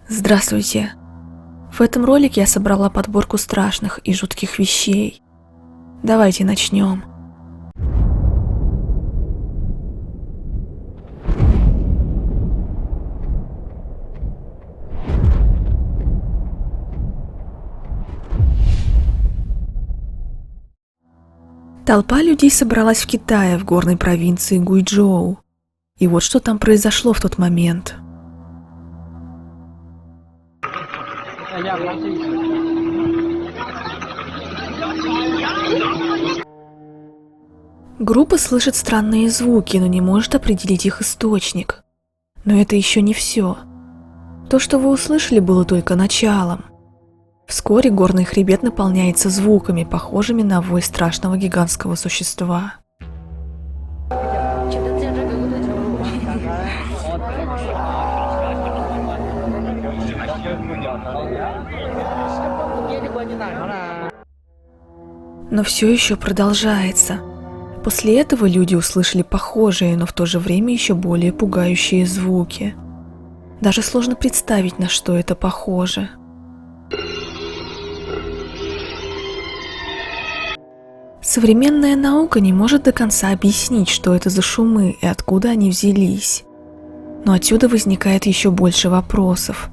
Здравствуйте! В этом ролике я собрала подборку страшных и жутких вещей. Давайте начнем. Толпа людей собралась в Китае, в горной провинции Гуйчжоу. И вот что там произошло в тот момент. Группа слышит странные звуки, но не может определить их источник. Но это еще не все. То, что вы услышали, было только началом. Вскоре горный хребет наполняется звуками, похожими на вой страшного гигантского существа. Но все еще продолжается. После этого люди услышали похожие, но в то же время еще более пугающие звуки. Даже сложно представить, на что это похоже. Современная наука не может до конца объяснить, что это за шумы и откуда они взялись. Но отсюда возникает еще больше вопросов.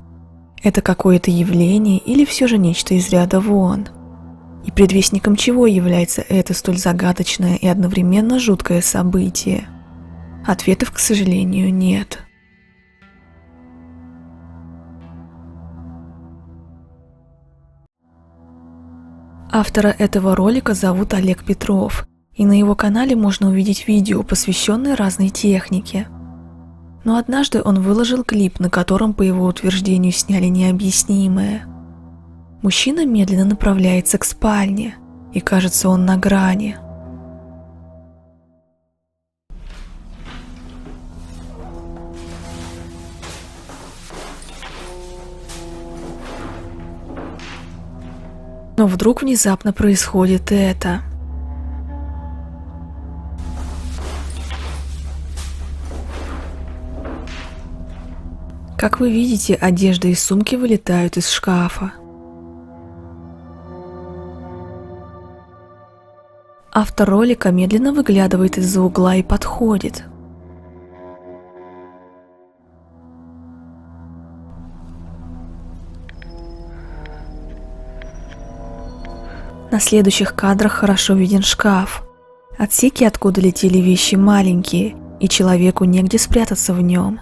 Это какое-то явление или все же нечто из ряда вон? И предвестником чего является это столь загадочное и одновременно жуткое событие? Ответов, к сожалению, нет. Автора этого ролика зовут Олег Петров, и на его канале можно увидеть видео, посвященное разной технике. Но однажды он выложил клип, на котором, по его утверждению, сняли необъяснимое. Мужчина медленно направляется к спальне, и кажется, он на грани. Но вдруг внезапно происходит это. Как вы видите, одежда и сумки вылетают из шкафа. Автор ролика медленно выглядывает из-за угла и подходит. На следующих кадрах хорошо виден шкаф. Отсеки, откуда летели вещи, маленькие, и человеку негде спрятаться в нем.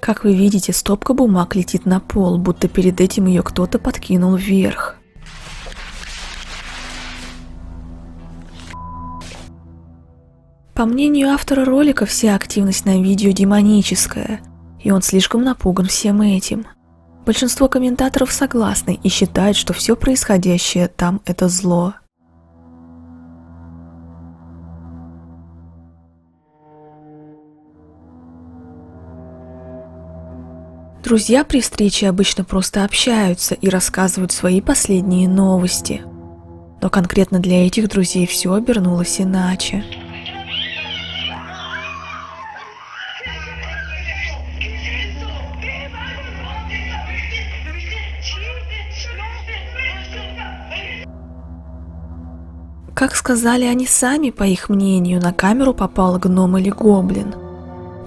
Как вы видите, стопка бумаг летит на пол, будто перед этим ее кто-то подкинул вверх. По мнению автора ролика, вся активность на видео демоническая, и он слишком напуган всем этим. Большинство комментаторов согласны и считают, что все происходящее там – это зло. Друзья при встрече обычно просто общаются и рассказывают свои последние новости. Но конкретно для этих друзей все обернулось иначе. Как сказали они сами, по их мнению, на камеру попал гном или гоблин.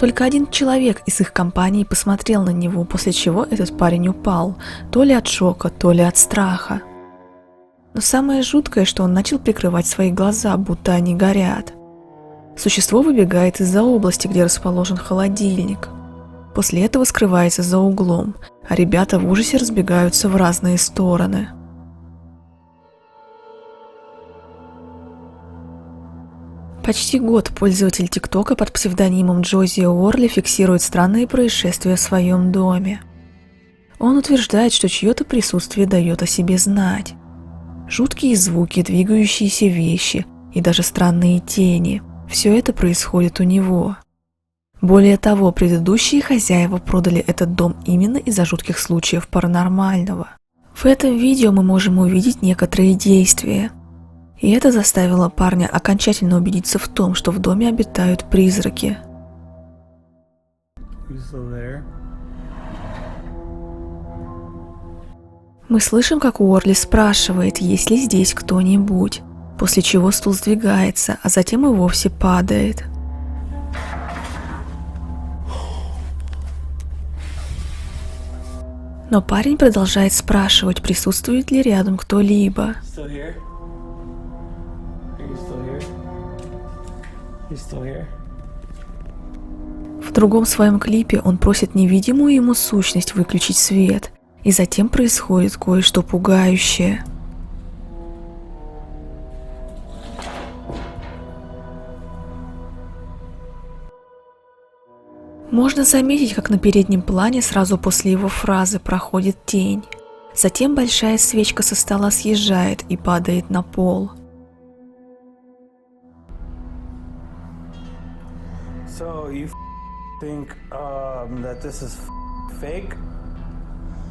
Только один человек из их компании посмотрел на него, после чего этот парень упал, то ли от шока, то ли от страха. Но самое жуткое, что он начал прикрывать свои глаза, будто они горят. Существо выбегает из-за области, где расположен холодильник. После этого скрывается за углом, а ребята в ужасе разбегаются в разные стороны. Почти год пользователь ТикТока под псевдонимом Джози Уорли фиксирует странные происшествия в своем доме. Он утверждает, что чье-то присутствие дает о себе знать. Жуткие звуки, двигающиеся вещи и даже странные тени – все это происходит у него. Более того, предыдущие хозяева продали этот дом именно из-за жутких случаев паранормального. В этом видео мы можем увидеть некоторые действия. И это заставило парня окончательно убедиться в том, что в доме обитают призраки. Мы слышим, как Уорли спрашивает, есть ли здесь кто-нибудь, после чего стул сдвигается, а затем и вовсе падает. Но парень продолжает спрашивать, присутствует ли рядом кто-либо. В другом своем клипе он просит невидимую ему сущность выключить свет, и затем происходит кое-что пугающее. Можно заметить, как на переднем плане сразу после его фразы проходит тень. Затем большая свечка со стола съезжает и падает на пол.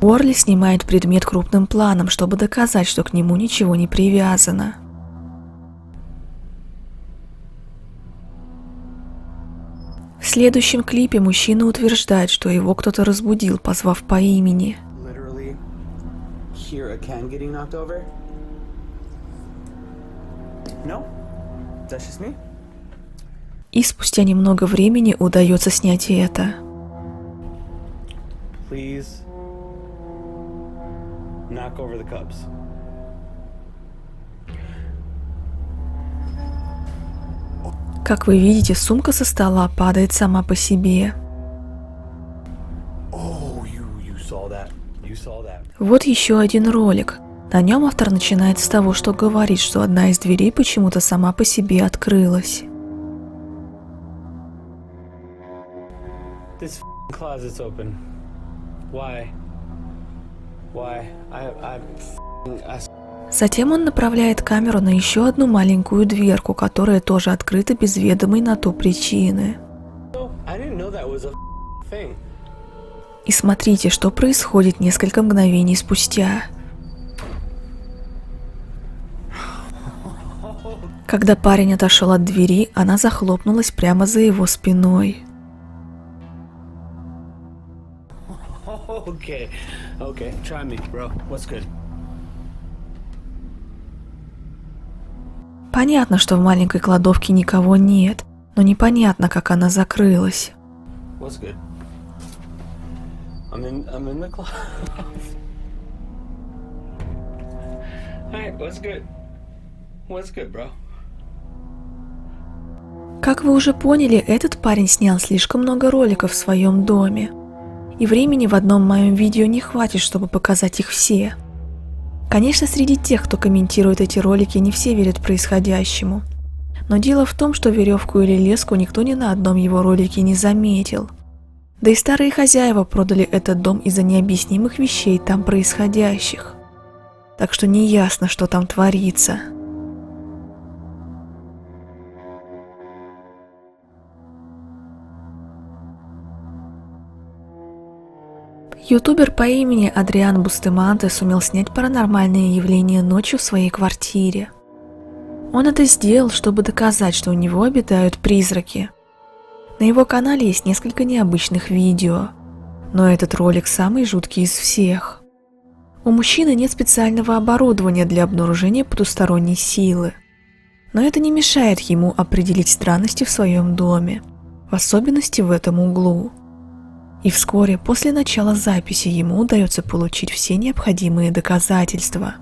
Уорли снимает предмет крупным планом, чтобы доказать, что к нему ничего не привязано. В следующем клипе мужчина утверждает, что его кто-то разбудил, позвав по имени. И спустя немного времени удается снять это. Как вы видите, сумка со стола падает сама по себе. Вот еще один ролик. На нем автор начинает с того, что говорит, что одна из дверей почему-то сама по себе открылась. Затем он направляет камеру на еще одну маленькую дверку, которая тоже открыта без ведомой на то причины. И смотрите, что происходит несколько мгновений спустя. Когда парень отошел от двери, она захлопнулась прямо за его спиной. Понятно, что в маленькой кладовке никого нет, но непонятно, как она закрылась. Как вы уже поняли, этот парень снял слишком много роликов в своем доме. И времени в одном моем видео не хватит, чтобы показать их все. Конечно, среди тех, кто комментирует эти ролики, не все верят происходящему. Но дело в том, что веревку или леску никто ни на одном его ролике не заметил. Да и старые хозяева продали этот дом из-за необъяснимых вещей там происходящих. Так что не ясно, что там творится. Ютубер по имени Адриан Бустеманте сумел снять паранормальные явления ночью в своей квартире. Он это сделал, чтобы доказать, что у него обитают призраки. На его канале есть несколько необычных видео, но этот ролик самый жуткий из всех. У мужчины нет специального оборудования для обнаружения потусторонней силы, но это не мешает ему определить странности в своем доме, в особенности в этом углу. И вскоре после начала записи ему удается получить все необходимые доказательства.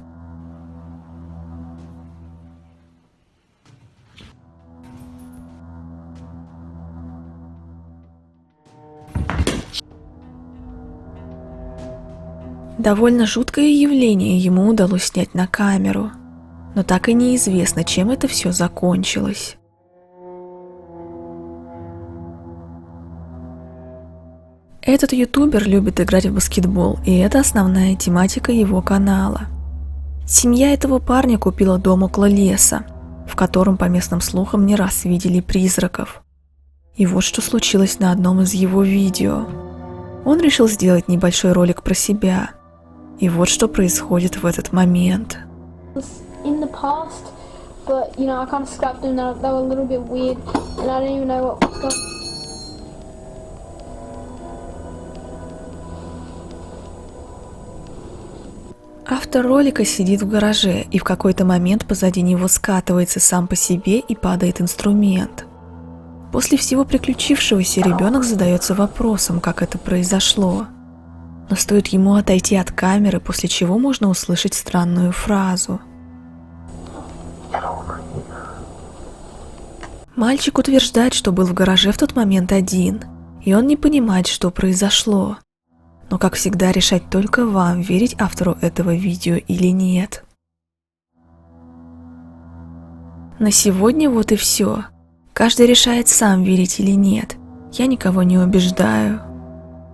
Довольно жуткое явление ему удалось снять на камеру, но так и неизвестно, чем это все закончилось. Этот ютубер любит играть в баскетбол, и это основная тематика его канала. Семья этого парня купила дом около леса, в котором, по местным слухам, не раз видели призраков. И вот что случилось на одном из его видео. Он решил сделать небольшой ролик про себя. И вот что происходит в этот момент. In the past, but I kind of scrapped them. That were a little bit weird, and I didn't even know what was going on. Автор ролика сидит в гараже, и в какой-то момент позади него скатывается сам по себе и падает инструмент. После всего приключившегося ребенок задается вопросом, как это произошло. Но стоит ему отойти от камеры, после чего можно услышать странную фразу. Мальчик утверждает, что был в гараже в тот момент один, и он не понимает, что произошло. Но, как всегда, решать только вам, верить автору этого видео или нет. На сегодня вот и все. Каждый решает сам, верить или нет. Я никого не убеждаю.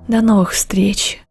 До новых встреч!